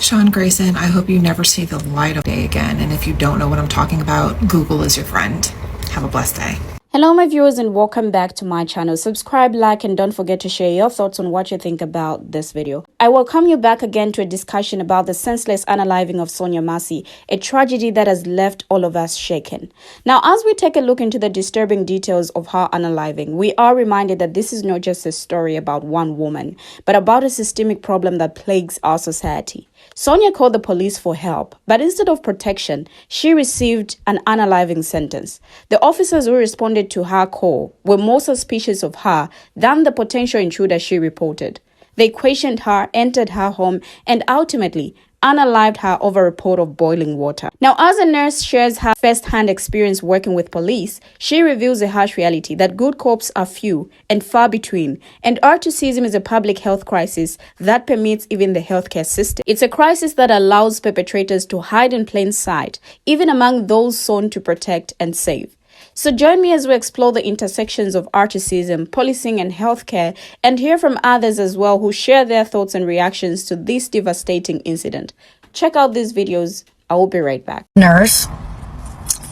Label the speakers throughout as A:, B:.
A: Sean Grayson, I hope you never see the light of day again. And if you don't know what I'm talking about, Google is your friend. Have a blessed day.
B: Hello my viewers and welcome back to my channel. Subscribe, like, and don't forget to share your thoughts on what you think about this video. I welcome you back again to a discussion about the senseless unaliving of Sonya Massey, a tragedy that has left all of us shaken. Now, as we take a look into the disturbing details of her unaliving, we are reminded that this is not just a story about one woman, but about a systemic problem that plagues our society. Sonya called the police for help, but instead of protection, she received an unaliving sentence. The officers who responded to her call were more suspicious of her than the potential intruder she reported. They questioned her, entered her home, and ultimately unalived her over a pot of boiling water. Now, as a nurse shares her first-hand experience working with police, she reveals a harsh reality that good cops are few and far between, and autism is a public health crisis that permeates even the healthcare system. It's a crisis that allows perpetrators to hide in plain sight, even among those sworn to protect and save. So join me as we explore the intersections of autism, policing, and healthcare, and hear from others as well who share their thoughts and reactions to this devastating incident. Check out these videos. I will be right back.
C: Nurse,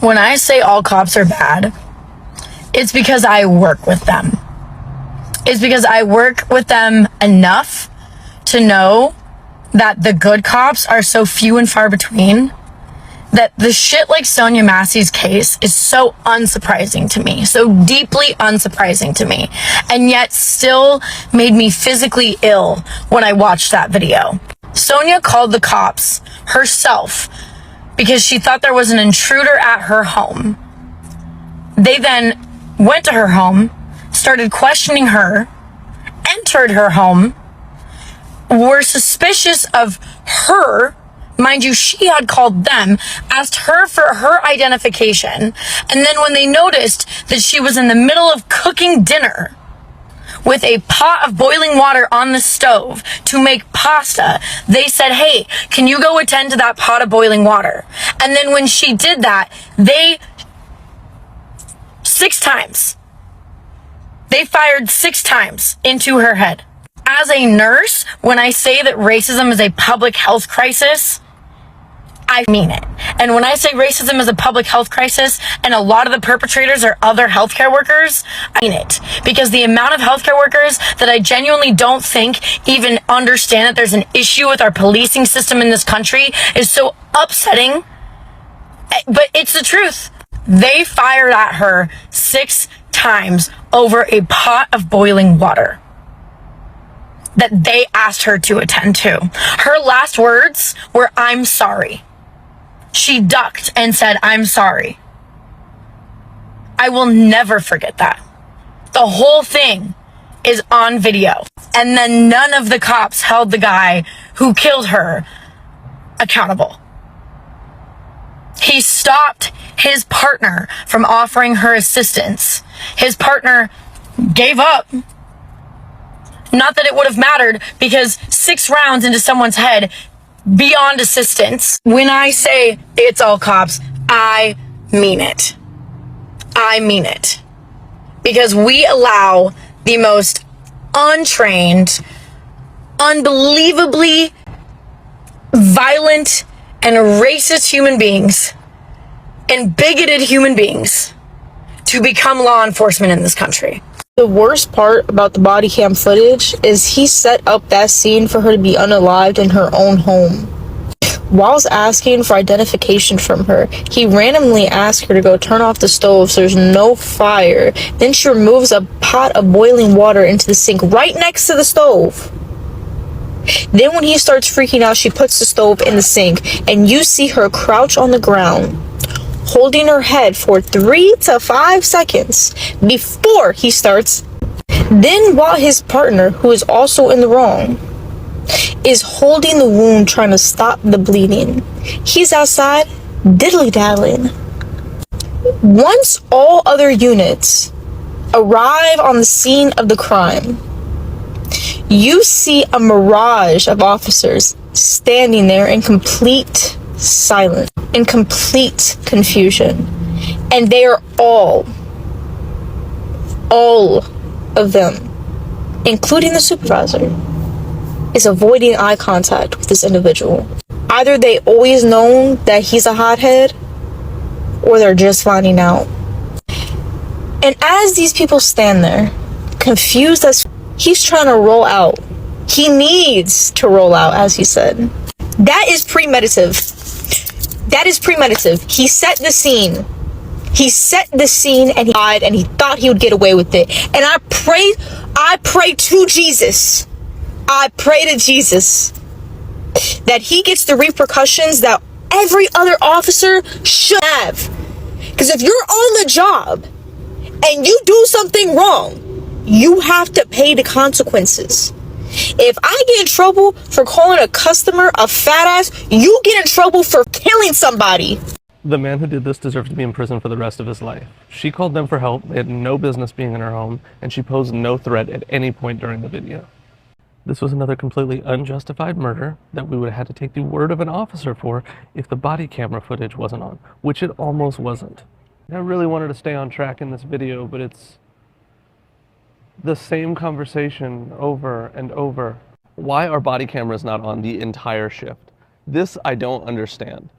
C: when I say all cops are bad, it's because I work with them. It's because I work with them enough to know that the good cops are so few and far between, that the shit like Sonya Massey's case is so unsurprising to me, so deeply unsurprising to me, and yet still made me physically ill when I watched that video. Sonya called the cops herself because she thought there was an intruder at her home. They then went to her home, started questioning her, entered her home, were suspicious of her. Mind you, she had called them, asked her for her identification, and then when they noticed that she was in the middle of cooking dinner with a pot of boiling water on the stove to make pasta, they said, "Hey, can you go attend to that pot of boiling water?" And then when she did that, six times, they fired 6 times into her head. As a nurse, when I say that racism is a public health crisis, I mean it. And when I say racism is a public health crisis and a lot of the perpetrators are other healthcare workers, I mean it. Because the amount of healthcare workers that I genuinely don't think even understand that there's an issue with our policing system in this country is so upsetting. But it's the truth. They fired at her 6 times over a pot of boiling water that they asked her to attend to. Her last words were, "I'm sorry." She ducked and said, "I'm sorry." I will never forget that. The whole thing is on video. And then none of the cops held the guy who killed her accountable. He stopped his partner from offering her assistance. His partner gave up. Not that it would have mattered, because 6 rounds into someone's head, beyond assistance. When I say it's all cops, I mean it. I mean it. Because we allow the most untrained, unbelievably violent and racist human beings and bigoted human beings to become law enforcement in this country.
D: The worst part about the body cam footage is he set up that scene for her to be unalived in her own home. Whilst asking for identification from her, he randomly asked her to go turn off the stove so there's no fire. Then she removes a pot of boiling water into the sink right next to the stove. Then when he starts freaking out, she puts the stove in the sink, and you see her crouch on the ground, holding her head for 3 to 5 seconds before he starts. Then while his partner, who is also in the wrong, is holding the wound trying to stop the bleeding, he's outside diddly-daddling. Once all other units arrive on the scene of the crime, you see a mirage of officers standing there in complete silence, in complete confusion, and they are all of them, including the supervisor, is avoiding eye contact with this individual. Either they always known that he's a hothead, or they're just finding out. And as these people stand there, confused as he's trying to roll out. He needs to roll out, as he said. That is premeditative. That is premeditative. He set the scene. He set the scene and he died and he thought he would get away with it. And I pray to Jesus. I pray to Jesus that he gets the repercussions that every other officer should have. Because if you're on the job and you do something wrong, you have to pay the consequences. If I get in trouble for calling a customer a fat ass, you get in trouble for killing somebody.
E: The man who did this deserves to be in prison for the rest of his life. She called them for help, they had no business being in her home, and she posed no threat at any point during the video. This was another completely unjustified murder that we would have had to take the word of an officer for if the body camera footage wasn't on, which it almost wasn't. I really wanted to stay on track in this video, but it's the same conversation over and over. Why are body cameras not on the entire shift? This I don't understand.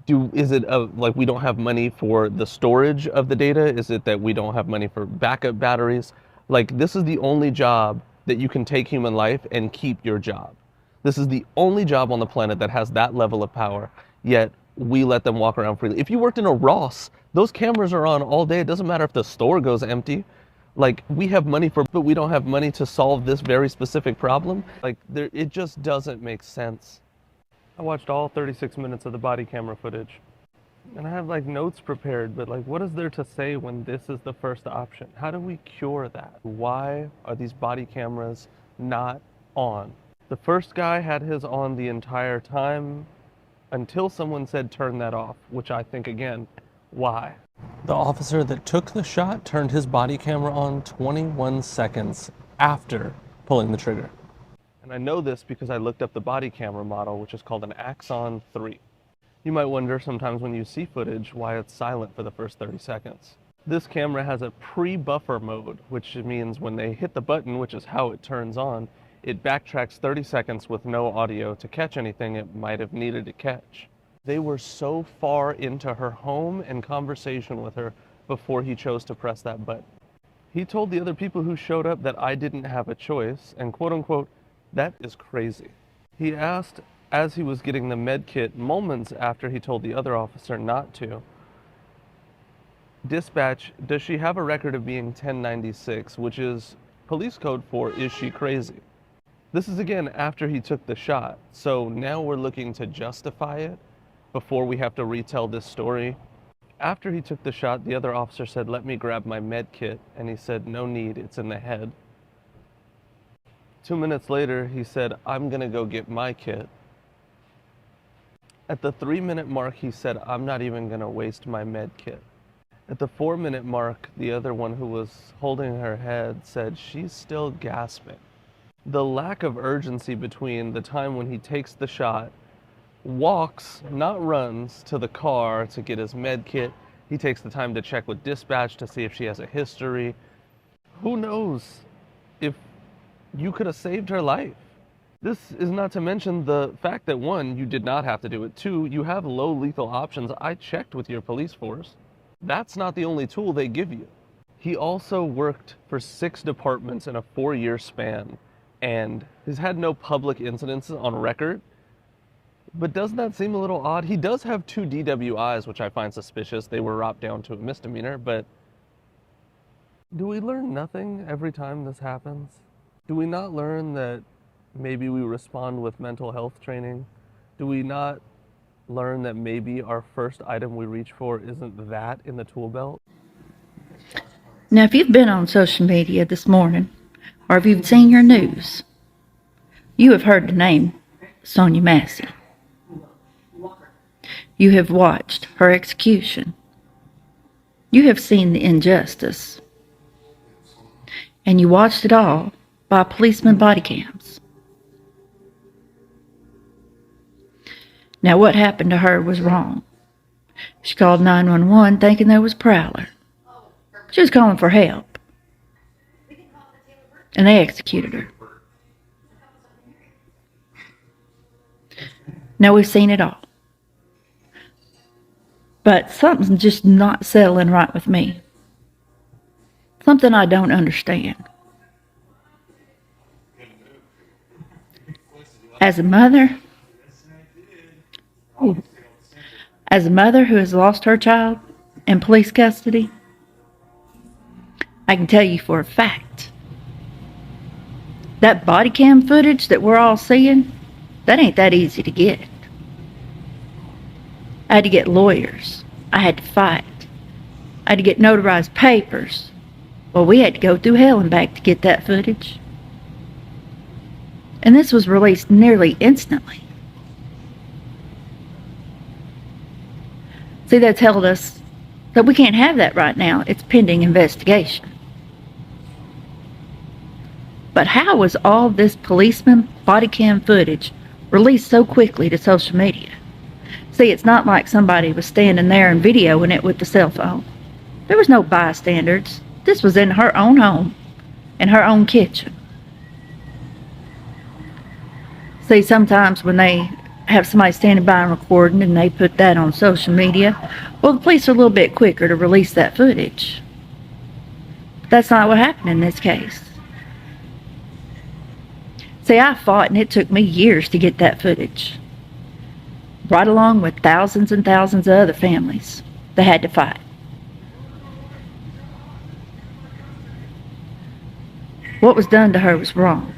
E: Is it like we don't have money for the storage of the data? Is it that we don't have money for backup batteries? Like, this is the only job that you can take human life and keep your job. This is the only job on the planet that has that level of power, yet we let them walk around freely. If you worked in a Ross, those cameras are on all day. It doesn't matter if the store goes empty. Like, we have money but we don't have money to solve this very specific problem. Like, it just doesn't make sense. I watched all 36 minutes of the body camera footage, and I have like notes prepared, but like, what is there to say when this is the first option? How do we cure that? Why are these body cameras not on? The first guy had his on the entire time until someone said turn that off, which I think, again, why? The officer that took the shot turned his body camera on 21 seconds after pulling the trigger. And I know this because I looked up the body camera model, which is called an Axon 3. You might wonder sometimes when you see footage why it's silent for the first 30 seconds. This camera has a pre-buffer mode, which means when they hit the button, which is how it turns on, it backtracks 30 seconds with no audio to catch anything it might have needed to catch. They were so far into her home and conversation with her before he chose to press that button. He told the other people who showed up that I didn't have a choice, and quote unquote, that is crazy. He asked, as he was getting the med kit moments after he told the other officer not to, dispatch, does she have a record of being 1096, which is police code for is she crazy? This is again after he took the shot, so now we're looking to justify it before we have to retell this story. After he took the shot, the other officer said, let me grab my med kit, and he said, no need, it's in the head. 2 minutes later, he said, I'm gonna go get my kit. At the 3-minute mark, he said, I'm not even gonna waste my med kit. At the 4-minute mark, the other one who was holding her head said, she's still gasping. The lack of urgency between the time when he takes the shot, walks, not runs, to the car to get his med kit. He takes the time to check with dispatch to see if she has a history. Who knows if you could have saved her life? This is not to mention the fact that 1, you did not have to do it. 2, you have low lethal options. I checked with your police force. That's not the only tool they give you. He also worked for 6 departments in a 4-year span and has had no public incidents on record. But doesn't that seem a little odd? He does have 2 DWIs, which I find suspicious. They were dropped down to a misdemeanor, but do we learn nothing every time this happens? Do we not learn that maybe we respond with mental health training? Do we not learn that maybe our first item we reach for isn't that in the tool belt?
F: Now, if you've been on social media this morning, or if you've seen your news, you have heard the name Sonya Massey. You have watched her execution. You have seen the injustice. And you watched it all by policeman body cams. Now, what happened to her was wrong. She called 911 thinking there was a prowler. She was calling for help. And they executed her. Now, we've seen it all. But something's just not settling right with me. Something I don't understand. As a mother, who has lost her child in police custody, I can tell you for a fact, that body cam footage that we're all seeing, that ain't that easy to get. I had to get lawyers. I had to fight. I had to get notarized papers. Well, we had to go through hell and back to get that footage. And this was released nearly instantly. See, they told us that we can't have that right now. It's pending investigation. But how was all this policeman body cam footage released so quickly to social media? See, it's not like somebody was standing there and videoing it with the cell phone. There was no bystanders. This was in her own home, in her own kitchen. See, sometimes when they have somebody standing by and recording and they put that on social media, well, the police are a little bit quicker to release that footage. But that's not what happened in this case. See, I fought and it took me years to get that footage. Right along with thousands and thousands of other families that had to fight. What was done to her was wrong.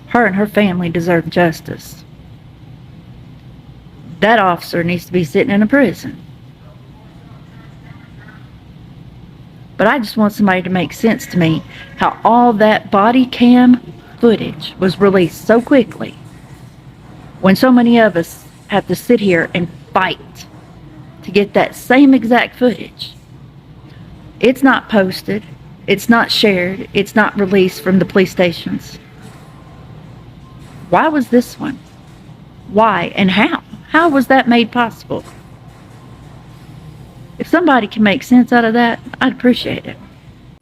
F: Her and her family deserve justice. That officer needs to be sitting in a prison. But I just want somebody to make sense to me how all that body cam footage was released so quickly when so many of us have to sit here and fight to get that same exact footage. It's not posted, it's not shared, it's not released from the police stations. Why was this one? Why and how? How was that made possible? If somebody can make sense out of that, I'd appreciate it.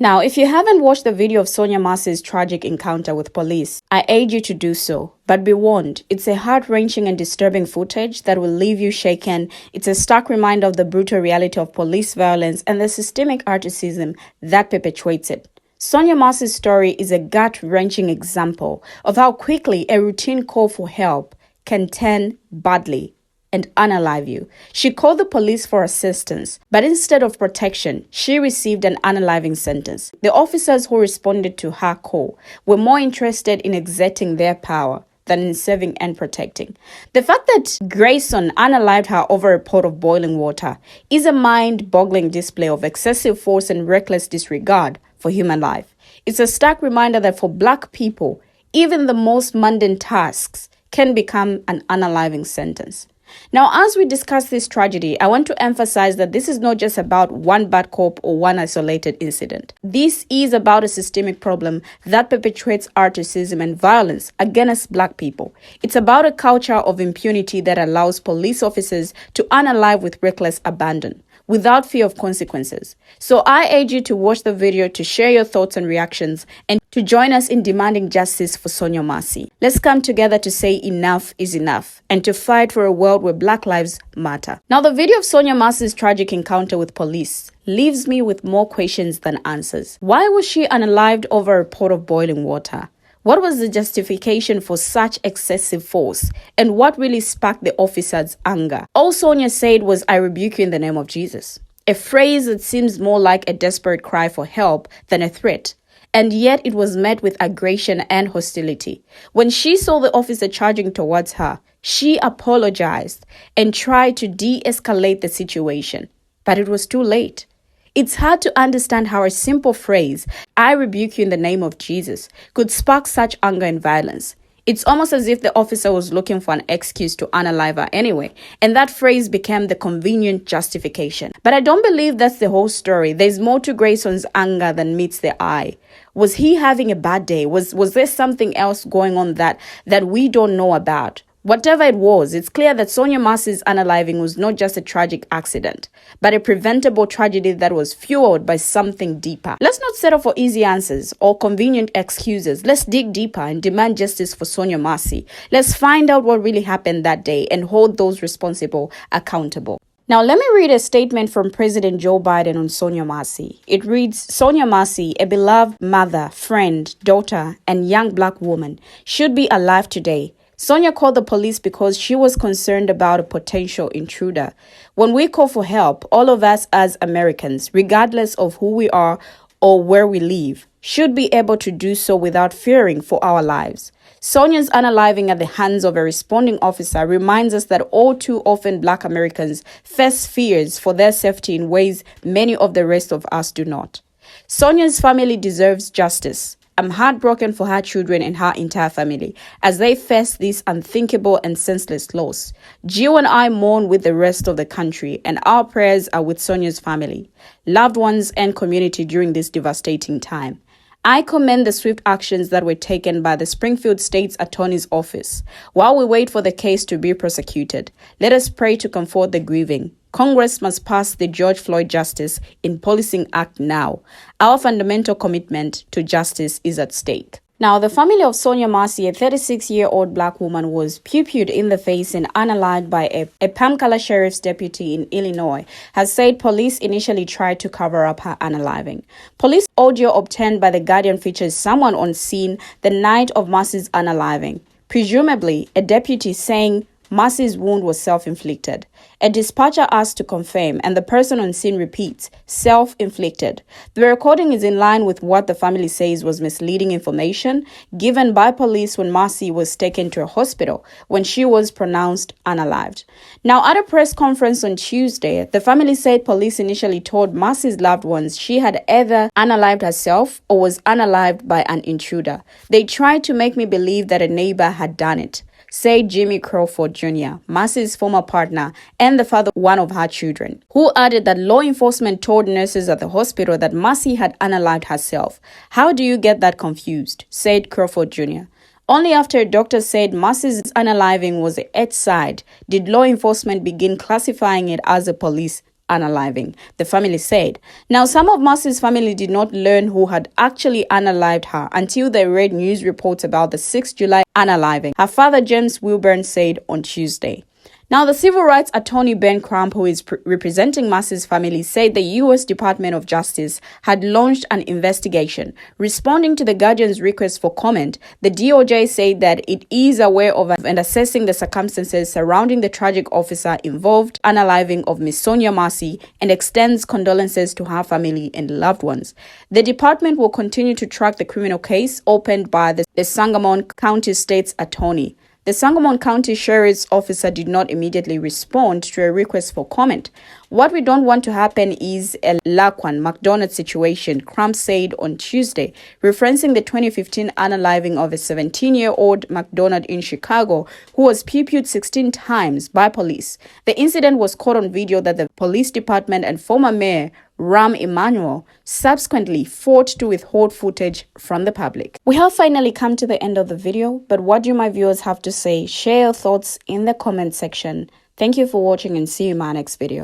B: Now, if you haven't watched the video of Sonya Massey's tragic encounter with police, I urge you to do so. But be warned, it's a heart-wrenching and disturbing footage that will leave you shaken. It's a stark reminder of the brutal reality of police violence and the systemic racism that perpetuates it. Sonya Massey's story is a gut-wrenching example of how quickly a routine call for help can turn badly and unalive you. She called the police for assistance, but instead of protection, she received an unaliving sentence. The officers who responded to her call were more interested in exerting their power than in serving and protecting. The fact that Grayson unalived her over a pot of boiling water is a mind-boggling display of excessive force and reckless disregard for human life. It's a stark reminder that for Black people, even the most mundane tasks can become an unaliving sentence. Now, as we discuss this tragedy, I want to emphasize that this is not just about one bad cop or one isolated incident. This is about a systemic problem that perpetuates racism and violence against Black people. It's about a culture of impunity that allows police officers to unalive with reckless abandon, without fear of consequences. So I urge you to watch the video to share your thoughts and reactions and to join us in demanding justice for Sonya Massey. Let's come together to say enough is enough and to fight for a world where Black lives matter. Now, the video of Sonya Massey's tragic encounter with police leaves me with more questions than answers. Why was she unalived over a pot of boiling water? What was the justification for such excessive force? And what really sparked the officer's anger? All Sonya said was, "I rebuke you in the name of Jesus." A phrase that seems more like a desperate cry for help than a threat. And yet it was met with aggression and hostility. When she saw the officer charging towards her, she apologized and tried to de-escalate the situation. But it was too late. It's hard to understand how a simple phrase, "I rebuke you in the name of Jesus," could spark such anger and violence. It's almost as if the officer was looking for an excuse to unalive her anyway, and that phrase became the convenient justification. But I don't believe that's the whole story. There's more to Grayson's anger than meets the eye. Was he having a bad day? Was there something else going on that we don't know about? Whatever it was, it's clear that Sonya Massey's unaliving was not just a tragic accident, but a preventable tragedy that was fueled by something deeper. Let's not settle for easy answers or convenient excuses. Let's dig deeper and demand justice for Sonya Massey. Let's find out what really happened that day and hold those responsible accountable. Now, let me read a statement from President Joe Biden on Sonya Massey. It reads, Sonya Massey, a beloved mother, friend, daughter, and young black woman, should be alive today. Sonya called the police because she was concerned about a potential intruder. When we call for help, all of us as Americans, regardless of who we are or where we live, should be able to do so without fearing for our lives. Sonya's unaliving at the hands of a responding officer reminds us that all too often Black Americans face fears for their safety in ways many of the rest of us do not. Sonya's family deserves justice. I'm heartbroken for her children and her entire family as they face this unthinkable and senseless loss. Jill and I mourn with the rest of the country, and our prayers are with Sonya's family, loved ones, and community during this devastating time. I commend the swift actions that were taken by the Springfield State's Attorney's Office. While we wait for the case to be prosecuted, let us pray to comfort the grieving. Congress must pass the George Floyd Justice in Policing Act now. Our fundamental commitment to justice is at stake. Now, the family of Sonya Massey, a 36-year-old black woman, was pew-pewed in the face and unalived by a Pamela sheriff's deputy in Illinois, has said police initially tried to cover up her unaliving. Police audio obtained by The Guardian features someone on scene the night of Massey's unaliving, presumably a deputy saying Massey's wound was self-inflicted. A dispatcher asked to confirm, and the person on scene repeats, self-inflicted. The recording is in line with what the family says was misleading information given by police when Massey was taken to a hospital when she was pronounced unalived. Now, at a press conference on Tuesday, the family said police initially told Massey's loved ones she had either unalived herself or was unalived by an intruder. They tried to make me believe that a neighbor had done it, said Jimmy Crawford Jr., Massey's former partner and the father of one of her children, who added that law enforcement told nurses at the hospital that Massey had unalived herself. How do you get that confused? Said Crawford Jr. Only after a doctor said Massey's unaliving was at side did law enforcement begin classifying it as a police unaliving, the family said. Now, some of Massey's family did not learn who had actually unalived her until they read news reports about the 6th July unaliving, her father James Wilburn said on Tuesday. Now, the civil rights attorney Ben Crump, who is representing Massey's family, said the U.S. Department of Justice had launched an investigation. Responding to the Guardian's request for comment, the DOJ said that it is aware of and assessing the circumstances surrounding the tragic officer involved unaliving of Ms. Sonya Massey and extends condolences to her family and loved ones. The department will continue to track the criminal case opened by the Sangamon County State's attorney. The Sangamon County Sheriff's Officer did not immediately respond to a request for comment. What we don't want to happen is a Laquan McDonald situation, Crump said on Tuesday, referencing the 2015 unaliving of a 17-year-old McDonald in Chicago who was pew-pewed 16 times by police. The incident was caught on video that the police department and former mayor Rahm Emanuel subsequently fought to withhold footage from the public. We have finally come to the end of the video, but what do my viewers have to say? Share your thoughts in the comment section. Thank you for watching and see you in my next video.